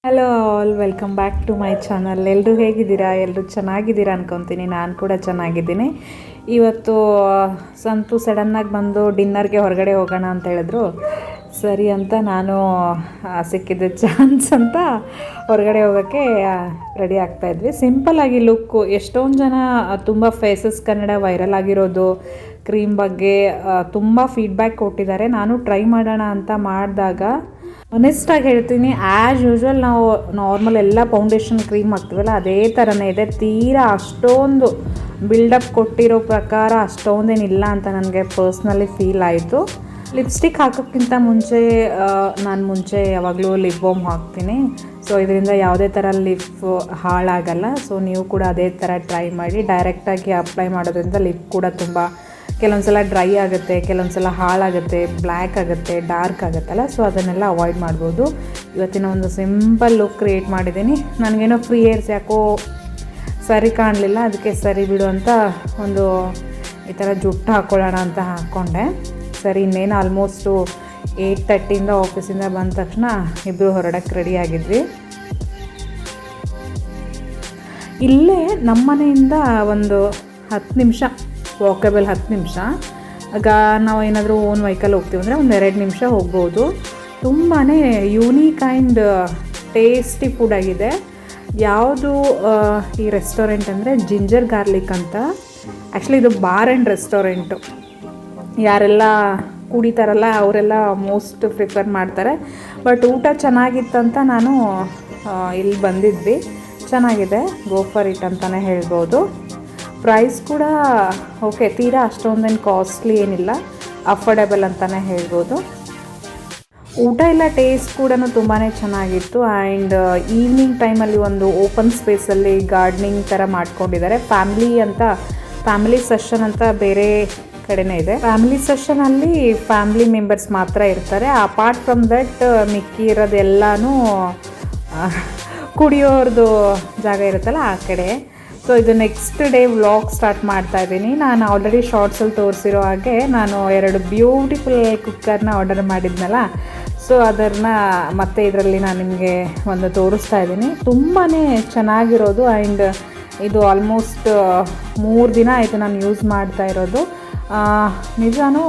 Hello all, welcome back to my channel. ಎಲ್ಲರೂ ಹೇಗಿದ್ದೀರಾ? ಎಲ್ಲರೂ ಚೆನ್ನಾಗಿದ್ದೀರಾ ಅನ್ಕೊತೀನಿ. ನಾನು ಕೂಡ ಚೆನ್ನಾಗಿದ್ದೀನಿ. ಇವತ್ತು ಸಂತು ಸಡನ್ನಾಗಿ ಬಂದು ಡಿನ್ನರ್ಗೆ ಹೊರಗಡೆ ಹೋಗೋಣ ಅಂತ ಹೇಳಿದ್ರು. ಸರಿ ಅಂತ ನಾನು ಸಿಕ್ಕಿದ್ದ ಚಾನ್ಸ್ ಅಂತ ಹೊರಗಡೆ ಹೋಗೋಕ್ಕೆ ರೆಡಿ ಆಗ್ತಾಯಿದ್ವಿ. ಸಿಂಪಲ್ಲಾಗಿ ಲುಕ್ಕು. ಎಷ್ಟೊಂದು ಜನ ತುಂಬ ಫೇಸಸ್ ಕನ್ನಡ ವೈರಲ್ ಆಗಿರೋದು ಕ್ರೀಮ್ ಬಗ್ಗೆ ತುಂಬ ಫೀಡ್ಬ್ಯಾಕ್ ಕೊಟ್ಟಿದ್ದಾರೆ. ನಾನು ಟ್ರೈ ಮಾಡೋಣ ಅಂತ ಮಾಡಿದಾಗ ಆನೆಸ್ಟಾಗಿ ಹೇಳ್ತೀನಿ, ಆ್ಯಸ್ ಯೂಶ್ವಲ್ ನಾವು ನಾರ್ಮಲ್ ಎಲ್ಲ ಫೌಂಡೇಶನ್ ಕ್ರೀಮ್ ಹಾಕ್ತೀವಲ್ಲ ಅದೇ ಥರನೇ ಇದೆ. ತೀರಾ ಅಷ್ಟೊಂದು ಬಿಲ್ಡಪ್ ಕೊಟ್ಟಿರೋ ಪ್ರಕಾರ ಅಷ್ಟೊಂದೇನಿಲ್ಲ ಅಂತ ನನಗೆ ಪರ್ಸ್ನಲಿ ಫೀಲ್ ಆಯಿತು. ಲಿಪ್ಸ್ಟಿಕ್ ಹಾಕೋಕ್ಕಿಂತ ಮುಂಚೆ ನಾನು ಯಾವಾಗಲೂ ಲಿಪ್ ಬಾಮ್ ಹಾಕ್ತೀನಿ. ಸೊ ಇದರಿಂದ ಯಾವುದೇ ಥರ ಲಿಪ್ ಹಾಳಾಗಲ್ಲ. ಸೊ ನೀವು ಕೂಡ ಅದೇ ಥರ ಟ್ರೈ ಮಾಡಿ. ಡೈರೆಕ್ಟಾಗಿ ಅಪ್ಲೈ ಮಾಡೋದ್ರಿಂದ ಲಿಪ್ ಕೂಡ ತುಂಬ ಕೆಲವೊಂದು ಸಲ ಡ್ರೈ ಆಗುತ್ತೆ, ಕೆಲವೊಂದು ಸಲ ಹಾಳಾಗುತ್ತೆ, ಬ್ಲ್ಯಾಕ್ ಆಗುತ್ತೆ, ಡಾರ್ಕ್ ಆಗುತ್ತಲ್ಲ. ಸೊ ಅದನ್ನೆಲ್ಲ ಅವಾಯ್ಡ್ ಮಾಡ್ಬೋದು. ಇವತ್ತಿನ ಒಂದು ಸಿಂಪಲ್ ಲುಕ್ ಕ್ರಿಯೇಟ್ ಮಾಡಿದ್ದೀನಿ. ನನಗೇನೋ ಫ್ರೀ ಹೇರ್ಸ್ ಯಾಕೋ ಸರಿ ಕಾಣಲಿಲ್ಲ, ಅದಕ್ಕೆ ಸರಿ ಬಿಡು ಅಂತ ಒಂದು ಈ ಥರ ಜುಟ್ಟು ಹಾಕ್ಕೊಳ್ಳೋಣ ಅಂತ ಹಾಕ್ಕೊಂಡೆ. ಸರಿ, ಇನ್ನೇನು ಆಲ್ಮೋಸ್ಟು 8:30 ಆಫೀಸಿಂದ ಬಂದ ತಕ್ಷಣ ಇಬ್ಬರು ಹೊರಡಕ್ಕೆ ರೆಡಿ ಆಗಿದ್ವಿ. ಇಲ್ಲೇ ನಮ್ಮ ಮನೆಯಿಂದ ಒಂದು 10 ನಿಮಿಷ ವಾಕಬಲ್, 10 ನಿಮಿಷ. ಆಗ ನಾವು ಏನಾದರೂ ಓನ್ ವೆಹಿಕಲ್ ಹೋಗ್ತೀವಿ ಅಂದರೆ ಒಂದು 2 ನಿಮಿಷ ಹೋಗ್ಬೋದು. ತುಂಬಾ ಯೂನಿಕ್ ಆ್ಯಂಡ್ ಟೇಸ್ಟಿ ಫುಡ್ ಆಗಿದೆ. ಯಾವುದು ಈ ರೆಸ್ಟೋರೆಂಟ್ ಅಂದರೆ ಜಿಂಜರ್ ಗಾರ್ಲಿಕ್ ಅಂತ. ಆ್ಯಕ್ಚುಲಿ ಇದು ಬಾರ್ ಆ್ಯಂಡ್ ರೆಸ್ಟೋರೆಂಟು. ಯಾರೆಲ್ಲ ಕುಡಿತಾರಲ್ಲ ಅವರೆಲ್ಲ ಮೋಸ್ಟ್ ಪ್ರಿಫರ್ ಮಾಡ್ತಾರೆ. ಬಟ್ ಊಟ ಚೆನ್ನಾಗಿತ್ತಂತ ನಾನು ಇಲ್ಲಿ ಬಂದಿದ್ವಿ. ಚೆನ್ನಾಗಿದೆ, ಗೋ ಫಾರ್ ಇಟ್ ಅಂತಲೇ ಹೇಳ್ಬೋದು. ಪ್ರೈಸ್ ಕೂಡ ಓಕೆ, ತೀರಾ ಅಷ್ಟೊಂದೇನು ಕಾಸ್ಟ್ಲಿ ಏನಿಲ್ಲ, ಅಫೋರ್ಡೆಬಲ್ ಅಂತಲೇ ಹೇಳ್ಬೋದು. ಊಟ ಎಲ್ಲ ಟೇಸ್ಟ್ ಕೂಡ ತುಂಬಾ ಚೆನ್ನಾಗಿತ್ತು. ಆ್ಯಂಡ್ ಈವ್ನಿಂಗ್ ಟೈಮಲ್ಲಿ ಒಂದು ಓಪನ್ ಸ್ಪೇಸಲ್ಲಿ ಗಾರ್ಡನಿಂಗ್ ಥರ ಮಾಡ್ಕೊಂಡಿದ್ದಾರೆ. ಫ್ಯಾಮಿಲಿ ಸೆಷನ್ ಅಂತ ಬೇರೆ ಕಡೆನೇ ಇದೆ. ಫ್ಯಾಮಿಲಿ ಸೆಷನಲ್ಲಿ ಫ್ಯಾಮಿಲಿ ಮೆಂಬರ್ಸ್ ಮಾತ್ರ ಇರ್ತಾರೆ. ಅಪಾರ್ಟ್ ಫ್ರಮ್ ದಟ್ ಮಿಕ್ಕಿ ಇರೋದೆಲ್ಲನೂ ಕುಡಿಯೋರ್ದು ಜಾಗ ಇರುತ್ತಲ್ಲ ಆ ಕಡೆ. ಸೊ ಇದು ನೆಕ್ಸ್ಟ್ ಡೇ ವ್ಲಾಗ್ ಸ್ಟಾರ್ಟ್ ಮಾಡ್ತಾ ಇದ್ದೀನಿ. ನಾನು ಆಲ್ರೆಡಿ ಶಾರ್ಟ್ಸಲ್ಲಿ ತೋರಿಸಿರೋ ಹಾಗೆ ನಾನು 2 ಬ್ಯೂಟಿಫುಲ್ ಕುಕ್ಕರ್ನ ಆರ್ಡರ್ ಮಾಡಿದ್ನಲ್ಲ. ಸೊ ಅದನ್ನು ಮತ್ತೆ ಇದರಲ್ಲಿ ನಾನು ನಿಮಗೆ ಒಂದು ತೋರಿಸ್ತಾ ಇದ್ದೀನಿ. ತುಂಬಾ ಚೆನ್ನಾಗಿರೋದು. ಆ್ಯಂಡ್ ಇದು ಆಲ್ಮೋಸ್ಟ್ 3 ದಿನ ಆಯಿತು ನಾನು ಯೂಸ್ ಮಾಡ್ತಾ ಇರೋದು. ನಿಜಾನು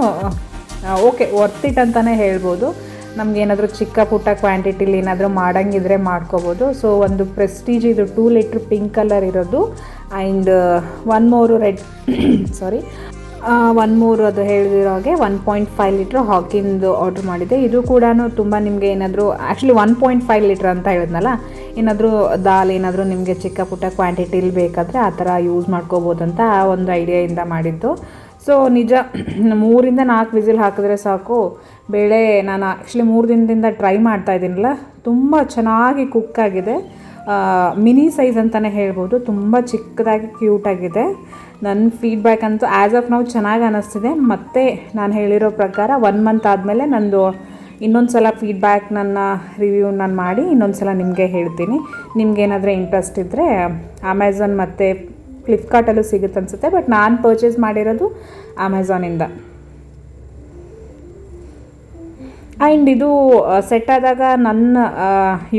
ಓಕೆ, ವರ್ತ್ ಇಟ್ ಅಂತಲೇ ಹೇಳ್ಬೋದು. ನಮಗೇನಾದರೂ ಚಿಕ್ಕ ಪುಟ್ಟ ಕ್ವಾಂಟಿಟಿಲಿ ಏನಾದರೂ ಮಾಡೋಂಗಿದ್ರೆ ಮಾಡ್ಕೋಬೋದು. ಸೊ ಒಂದು ಪ್ರೆಸ್ಟೀಜ್ ಇದು 2 ಲೀಟ್ರ್ ಪಿಂಕ್ ಕಲರ್ ಇರೋದು. ಆ್ಯಂಡ್ 1 ಮೋರು ರೆಡ್ ಸಾರಿ 1 ಮೋರು ಅದು ಹೇಳಿದಿರೋ ಹಾಗೆ 1.5 ಲೀಟ್ರ್ ಹಾಕಿಂದು ಆರ್ಡ್ರ್ ಮಾಡಿದೆ. ಇದು ಕೂಡ ತುಂಬ ನಿಮಗೆ ಏನಾದರೂ ಆ್ಯಕ್ಚುಲಿ 1.5 ಲೀಟ್ರ್ ಅಂತ ಹೇಳಿದ್ನಲ್ಲ, ಏನಾದರೂ ದಾಲ್ ಏನಾದರೂ ನಿಮಗೆ ಚಿಕ್ಕ ಪುಟ್ಟ ಕ್ವಾಂಟಿಟಿಲಿ ಬೇಕಾದರೆ ಆ ಥರ ಯೂಸ್ ಮಾಡ್ಕೋಬೋದಂತ ಆ ಒಂದು ಐಡಿಯಾಯಿಂದ ಮಾಡಿದ್ದು. ಸೊ ನಿಜ 3 ರಿಂದ 4 ವಿಸಿಲ್ ಹಾಕಿದ್ರೆ ಸಾಕು. ಬೇಳೆ ನಾನು ಆ್ಯಕ್ಚುಲಿ 3 ದಿನದಿಂದ ಟ್ರೈ ಮಾಡ್ತಾ ಇದ್ದೀನಲ್ಲ, ತುಂಬ ಚೆನ್ನಾಗಿ ಕುಕ್ ಆಗಿದೆ. ಮಿನಿ ಸೈಜ್ ಅಂತಲೇ ಹೇಳ್ಬೋದು. ತುಂಬ ಚಿಕ್ಕದಾಗಿ ಕ್ಯೂಟಾಗಿದೆ. ನನ್ನ ಫೀಡ್ಬ್ಯಾಕ್ ಅಂತೂ ಆ್ಯಸ್ ಆಫ್ ನಾವು ಚೆನ್ನಾಗಿ ಅನ್ನಿಸ್ತಿದೆ. ಮತ್ತು ನಾನು ಹೇಳಿರೋ ಪ್ರಕಾರ 1 ಮಂತ್ ಆದಮೇಲೆ ನಂದು ಇನ್ನೊಂದು ಸಲ ಫೀಡ್ಬ್ಯಾಕ್, ನನ್ನ ರಿವ್ಯೂ ನಾನು ಮಾಡಿ ಇನ್ನೊಂದು ಸಲ ನಿಮಗೆ ಹೇಳ್ತೀನಿ. ನಿಮಗೇನಾದರೂ ಇಂಟ್ರೆಸ್ಟ್ ಇದ್ದರೆ ಅಮೆಝಾನ್ ಮತ್ತು ಫ್ಲಿಪ್ಕಾರ್ಟಲ್ಲೂ ಸಿಗುತ್ತೆ ಅನಿಸುತ್ತೆ. ಬಟ್ ನಾನು ಪರ್ಚೇಸ್ ಮಾಡಿರೋದು ಅಮೆಝಾನಿಂದ. ಆ್ಯಂಡ್ ಇದು ಸೆಟ್ ಆದಾಗ ನನ್ನ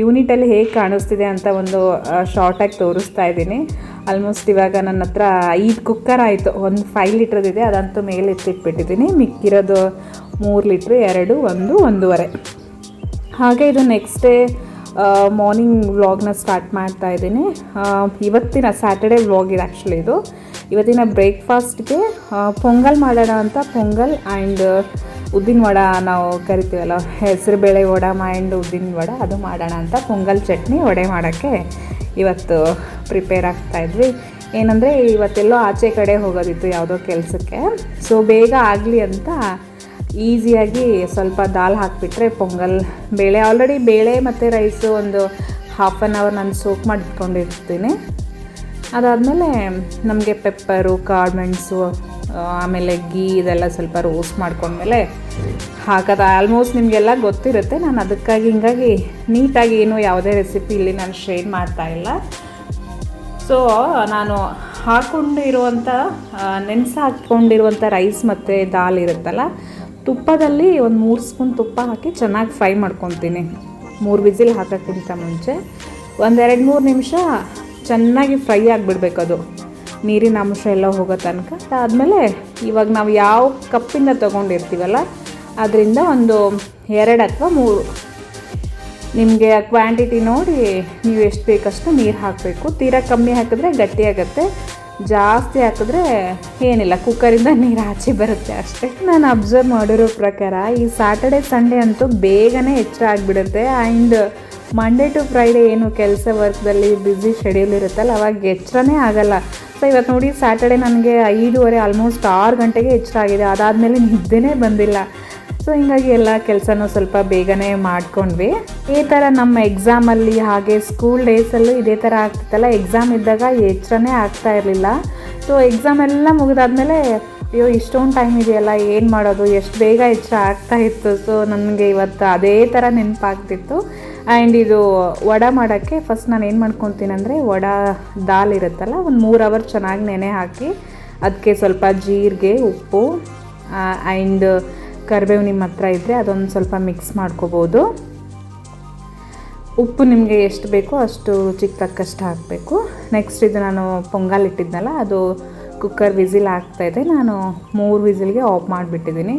ಯೂನಿಟಲ್ಲಿ ಹೇಗೆ ಕಾಣಿಸ್ತಿದೆ ಅಂತ ಒಂದು ಶಾರ್ಟಾಗಿ ತೋರಿಸ್ತಾ ಇದ್ದೀನಿ. ಆಲ್ಮೋಸ್ಟ್ ಇವಾಗ ನನ್ನ ಹತ್ರ 5 ಕುಕ್ಕರ್ ಆಯಿತು. ಒಂದು 5 ಲೀಟ್ರದಿದೆ, ಅದಂತೂ ಮೇಲೆ ಎತ್ತಿಟ್ಬಿಟ್ಟಿದ್ದೀನಿ. ಮಿಕ್ಕಿರೋದು 3 ಲೀಟ್ರ್, 2, 1, 1.5. ಹಾಗೆ ಇದು ನೆಕ್ಸ್ಟ್ ಡೇ ಮಾರ್ನಿಂಗ್ ವ್ಲಾಗ್ನ ಸ್ಟಾರ್ಟ್ ಮಾಡ್ತಾ ಇದ್ದೀನಿ. ಇವತ್ತಿನ ಸ್ಯಾಟರ್ಡೇ ವ್ಲಾಗ್ ಇದು ಆ್ಯಕ್ಚುಲಿ. ಇದು ಇವತ್ತಿನ ಬ್ರೇಕ್ಫಾಸ್ಟ್ಗೆ ಪೊಂಗಲ್ ಮಾಡೋಣ ಅಂತ. ಪೊಂಗಲ್ ಆ್ಯಂಡ್ ಉದ್ದಿನ ವಡ ನಾವು ಕರಿತೀವಲ್ಲ, ಹೆಸರುಬೇಳೆ ವಡ ಆ್ಯಂಡ್ ಉದ್ದಿನ ವಡ, ಅದು ಮಾಡೋಣ ಅಂತ. ಪೊಂಗಲ್ ಚಟ್ನಿ ವಡೆ ಮಾಡೋಕ್ಕೆ ಇವತ್ತು ಪ್ರಿಪೇರ್ ಆಗ್ತಾಯಿದ್ವಿ. ಏನಂದರೆ ಇವತ್ತೆಲ್ಲೋ ಆಚೆ ಕಡೆ ಹೋಗೋದಿತ್ತು ಯಾವುದೋ ಕೆಲಸಕ್ಕೆ. ಸೊ ಬೇಗ ಆಗಲಿ ಅಂತ ಈಸಿಯಾಗಿ ಸ್ವಲ್ಪ ದಾಲ್ ಹಾಕಿಬಿಟ್ರೆ ಪೊಂಗಲ್ ಬೇಳೆ, ಆಲ್ರೆಡಿ ಬೇಳೆ ಮತ್ತು ರೈಸು ಒಂದು 1/2 ಅವರ್ ನಾನು ಸೋಕ್ ಮಾಡಿ ಇಟ್ಕೊಂಡಿರ್ತೀನಿ. ಅದಾದಮೇಲೆ ನಮಗೆ ಪೆಪ್ಪರು, ಕಾಳು ಮೆಣಸು, ಆಮೇಲೆ ಗೀ ಇದೆಲ್ಲ ಸ್ವಲ್ಪ ರೋಸ್ಟ್ ಮಾಡ್ಕೊಂಡ್ಮೇಲೆ ಹಾಕೋದು. ಆಲ್ಮೋಸ್ಟ್ ನಿಮಗೆಲ್ಲ ಗೊತ್ತಿರುತ್ತೆ. ನಾನು ಅದಕ್ಕಾಗಿ ಹಿಂಗಾಗಿ ನೀಟಾಗಿ ಏನು ಯಾವುದೇ ರೆಸಿಪಿ ಇಲ್ಲಿ ನಾನು ಶೇರ್ ಮಾಡ್ತಾಯಿಲ್ಲ. ಸೊ ನಾನು ಹಾಕ್ಕೊಂಡಿರುವಂಥ ಹಾಕ್ಕೊಂಡಿರುವಂಥ ರೈಸ್ ಮತ್ತು ದಾಲ್ ಇರುತ್ತಲ್ಲ, ತುಪ್ಪದಲ್ಲಿ ಒಂದು 3 ಸ್ಪೂನ್ ತುಪ್ಪ ಹಾಕಿ ಚೆನ್ನಾಗಿ ಫ್ರೈ ಮಾಡ್ಕೊತೀನಿ. 3 ವಿಸಿಲ್ ಹಾಕೋಕ್ಕಿಂತ ಮುಂಚೆ ಒಂದು 2-3 ನಿಮಿಷ ಚೆನ್ನಾಗಿ ಫ್ರೈ ಆಗಿಬಿಡ್ಬೇಕು. ಅದು ನೀರಿನ ಅಂಶ ಎಲ್ಲ ಹೋಗೋ ತನಕ. ಅದಾದಮೇಲೆ ಇವಾಗ ನಾವು ಯಾವ ಕಪ್ಪಿಂದ ತೊಗೊಂಡಿರ್ತೀವಲ್ಲ ಅದರಿಂದ ಒಂದು 2 ಅಥವಾ 3 ನಿಮಗೆ ಕ್ವಾಂಟಿಟಿ ನೋಡಿ ನೀವು ಎಷ್ಟು ಬೇಕಷ್ಟು ನೀರು ಹಾಕಬೇಕು. ತೀರಾ ಕಮ್ಮಿ ಹಾಕಿದ್ರೆ ಗಟ್ಟಿಯಾಗುತ್ತೆ, ಜಾಸ್ತಿ ಹಾಕಿದ್ರೆ ಏನಿಲ್ಲ, ಕುಕ್ಕರಿಂದ ನೀರು ಆಚೆ ಬರುತ್ತೆ ಅಷ್ಟೇ. ನಾನು ಅಬ್ಸರ್ವ್ ಮಾಡಿರೋ ಪ್ರಕಾರ ಈ ಸ್ಯಾಟರ್ಡೆ ಸಂಡೇ ಅಂತೂ ಬೇಗನೆ ಎಚ್ಚರ ಆಗಿಬಿಡುತ್ತೆ. ಆ್ಯಂಡ್ ಮಂಡೇ ಟು ಫ್ರೈಡೇ ಏನು ಕೆಲಸ ವರ್ಕ್ದಲ್ಲಿ ಬ್ಯುಸಿ ಶೆಡ್ಯೂಲ್ ಇರುತ್ತಲ್ಲ ಅವಾಗ ಎಚ್ಚರನೇ ಆಗಲ್ಲ. ಸೊ ಇವತ್ತು ನೋಡಿ ಸ್ಯಾಟರ್ಡೆ ನನಗೆ 5:30 ಆಲ್ಮೋಸ್ಟ್ 6 ಗಂಟೆಗೆ ಎಚ್ಚರ ಆಗಿದೆ. ಅದಾದಮೇಲೆ ನಿದ್ದೆನೇ ಬಂದಿಲ್ಲ. ಸೊ ಹಿಂಗಾಗಿ ಎಲ್ಲ ಕೆಲಸನೂ ಸ್ವಲ್ಪ ಬೇಗನೆ ಮಾಡ್ಕೊಂಡ್ವಿ. ಈ ಥರ ನಮ್ಮ ಎಕ್ಸಾಮಲ್ಲಿ ಹಾಗೆ ಸ್ಕೂಲ್ ಡೇಸಲ್ಲೂ ಇದೇ ಥರ ಆಗ್ತಿತ್ತಲ್ಲ. ಎಕ್ಸಾಮ್ ಇದ್ದಾಗ ಎಚ್ಚರನೇ ಆಗ್ತಾ ಇರಲಿಲ್ಲ. ಸೊ ಎಕ್ಸಾಮ್ ಎಲ್ಲ ಮುಗಿದಾದ್ಮೇಲೆ ಅಯ್ಯೋ ಇಷ್ಟೊಂದು ಟೈಮ್ ಇದೆಯಲ್ಲ, ಏನು ಮಾಡೋದು, ಎಷ್ಟು ಬೇಗ ಎಚ್ಚರ ಆಗ್ತಾಯಿತ್ತು. ಸೊ ನನಗೆ ಇವತ್ತು ಅದೇ ಥರ ನೆನಪಾಗ್ತಿತ್ತು. ಆ್ಯಂಡ್ ಇದು ವಡೆ ಮಾಡೋಕ್ಕೆ ಫಸ್ಟ್ ನಾನು ಏನು ಮಾಡ್ಕೊತೀನಿ ಅಂದರೆ, ವಡೆ ದಾಲ್ ಇರುತ್ತಲ್ಲ, ಒಂದು 3 ಅವರ್ ಚೆನ್ನಾಗಿ ನೆನೆ ಹಾಕಿ ಅದಕ್ಕೆ ಸ್ವಲ್ಪ ಜೀರಿಗೆ, ಉಪ್ಪು ಆ್ಯಂಡ್ ಕರಿಬೇವು ನಿಮ್ಮ ಹತ್ರ ಇದ್ದರೆ ಅದೊಂದು ಸ್ವಲ್ಪ ಮಿಕ್ಸ್ ಮಾಡ್ಕೋಬೋದು. ಉಪ್ಪು ನಿಮಗೆ ಎಷ್ಟು ಬೇಕೋ ಅಷ್ಟು ರುಚಿಗೆ ತಕ್ಕಷ್ಟು ಹಾಕಬೇಕು. ನೆಕ್ಸ್ಟ್ ಇದು ನಾನು ಪೊಂಗಲ್ ಇಟ್ಟಿದ್ನಲ್ಲ ಅದು ಕುಕ್ಕರ್ ವಿಸಿಲ್ ಆಗ್ತಾಯಿದೆ. ನಾನು 3 ವಿಸಿಲ್ಗೆ ಆಫ್ ಮಾಡಿಬಿಟ್ಟಿದ್ದೀನಿ.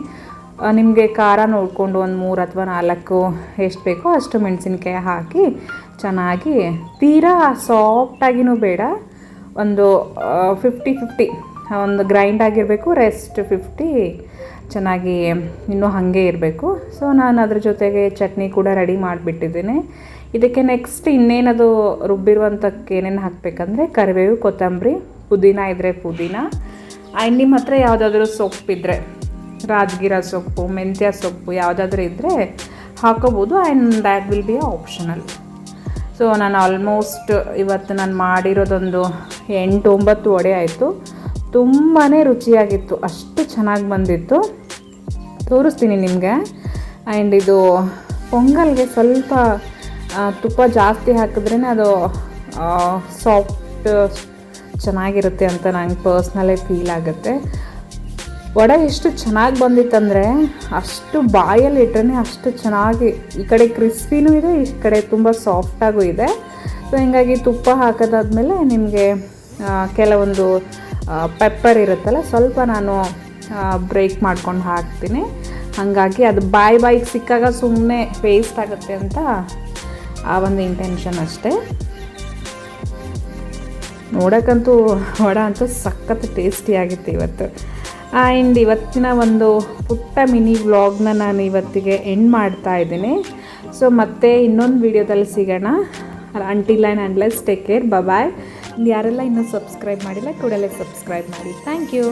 ನಿಮಗೆ ಖಾರ ನೋಡಿಕೊಂಡು ಒಂದು 3 ಅಥವಾ 4 ಎಷ್ಟು ಬೇಕೋ ಅಷ್ಟು ಮೆಣಸಿನ್ಕಾಯಿ ಹಾಕಿ ಚೆನ್ನಾಗಿ, ತೀರಾ ಸಾಫ್ಟಾಗಿನೂ ಬೇಡ, ಒಂದು 50-50 ಒಂದು ಗ್ರೈಂಡ್ ಆಗಿರಬೇಕು, ರೆಸ್ಟ್ 50 ಚೆನ್ನಾಗಿ ಇನ್ನೂ ಹಾಗೆ ಇರಬೇಕು. ಸೊ ನಾನು ಅದ್ರ ಜೊತೆಗೆ ಚಟ್ನಿ ಕೂಡ ರೆಡಿ ಮಾಡಿಬಿಟ್ಟಿದ್ದೀನಿ. ಇದಕ್ಕೆ ನೆಕ್ಸ್ಟ್ ಇನ್ನೇನದು ರುಬ್ಬಿರುವಂಥಕ್ಕೆ ಏನೇನು ಹಾಕಬೇಕಂದ್ರೆ ಕರಿಬೇವು, ಕೊತ್ತಂಬರಿ, ಪುದೀನ ಇದ್ದರೆ ಪುದೀನ, ಆ್ಯಂಡ್ ನಿಮ್ಮ ಹತ್ರ ಯಾವುದಾದ್ರೂ ಸೊಪ್ಪಿದ್ದರೆ ರಾಜಗಿರ ಸೊಪ್ಪು, ಮೆಂತ್ಯ ಸೊಪ್ಪು ಯಾವುದಾದ್ರೂ ಇದ್ದರೆ ಹಾಕೋಬೋದು. And that will be optional. So ನಾನು ಆಲ್ಮೋಸ್ಟ್ ಇವತ್ತು ನಾನು ಮಾಡಿರೋದೊಂದು 8-9 ವಡೆ ಆಯಿತು. ತುಂಬಾ ರುಚಿಯಾಗಿತ್ತು, ಅಷ್ಟು ಚೆನ್ನಾಗಿ ಬಂದಿತ್ತು. ತೋರಿಸ್ತೀನಿ ನಿಮಗೆ. ಆ್ಯಂಡ್ ಇದು ಪೊಂಗಲ್ಗೆ ಸ್ವಲ್ಪ ತುಪ್ಪ ಜಾಸ್ತಿ ಹಾಕಿದ್ರೇ ಅದು ಸಾಫ್ಟ್ ಚೆನ್ನಾಗಿರುತ್ತೆ ಅಂತ ನಂಗೆ ಪರ್ಸ್ನಲೇ ಫೀಲ್ ಆಗುತ್ತೆ. ವಡೆ ಎಷ್ಟು ಚೆನ್ನಾಗಿ ಬಂದಿತ್ತಂದರೆ ಅಷ್ಟು ಬಾಯಲ್ಲಿ ಇಟ್ಟರೆ ಅಷ್ಟು ಚೆನ್ನಾಗಿ, ಈ ಕಡೆ ಕ್ರಿಸ್ಪಿನೂ ಇದೆ, ಈ ಕಡೆ ತುಂಬ ಸಾಫ್ಟಾಗೂ ಇದೆ. ಸೊ ಹೀಗಾಗಿ ತುಪ್ಪ ಹಾಕೋದಾದ್ಮೇಲೆ ನಿಮಗೆ ಕೆಲವೊಂದು ಪೆಪ್ಪರ್ ಇರುತ್ತಲ್ಲ ಸ್ವಲ್ಪ ನಾನು ಬ್ರೇಕ್ ಮಾಡ್ಕೊಂಡು ಹಾಕ್ತೀನಿ. ಹಾಗಾಗಿ ಅದು ಬಾಯಿಗೆ ಸಿಕ್ಕಾಗ ಸುಮ್ಮನೆ ವೇಸ್ಟ್ ಆಗುತ್ತೆ ಅಂತ ಆ ಒಂದು ಇಂಟೆನ್ಷನ್ ಅಷ್ಟೇ. ನೋಡೋಕ್ಕಂತೂ ವಡೆ ಅಂತೂ ಸಖತ್ ಟೇಸ್ಟಿಯಾಗಿತ್ತು ಇವತ್ತು. ಆ್ಯಂಡ್ ಇವತ್ತಿನ ಒಂದು ಪುಟ್ಟ ಮಿನಿ ವ್ಲಾಗ್ನ ನಾನು ಇವತ್ತಿಗೆ ಎಂಡ್ ಮಾಡ್ತಾ ಇದ್ದೀನಿ. ಸೊ ಮತ್ತೆ ಇನ್ನೊಂದು ವಿಡಿಯೋದಲ್ಲಿ ಸಿಗೋಣ. Until and unless take care, bye. ಯಾರೆಲ್ಲ ಇನ್ನೂ ಸಬ್ಸ್ಕ್ರೈಬ್ ಮಾಡಿಲ್ಲ ಕೂಡಲೇ ಸಬ್ಸ್ಕ್ರೈಬ್ ಮಾಡಿ. Thank you.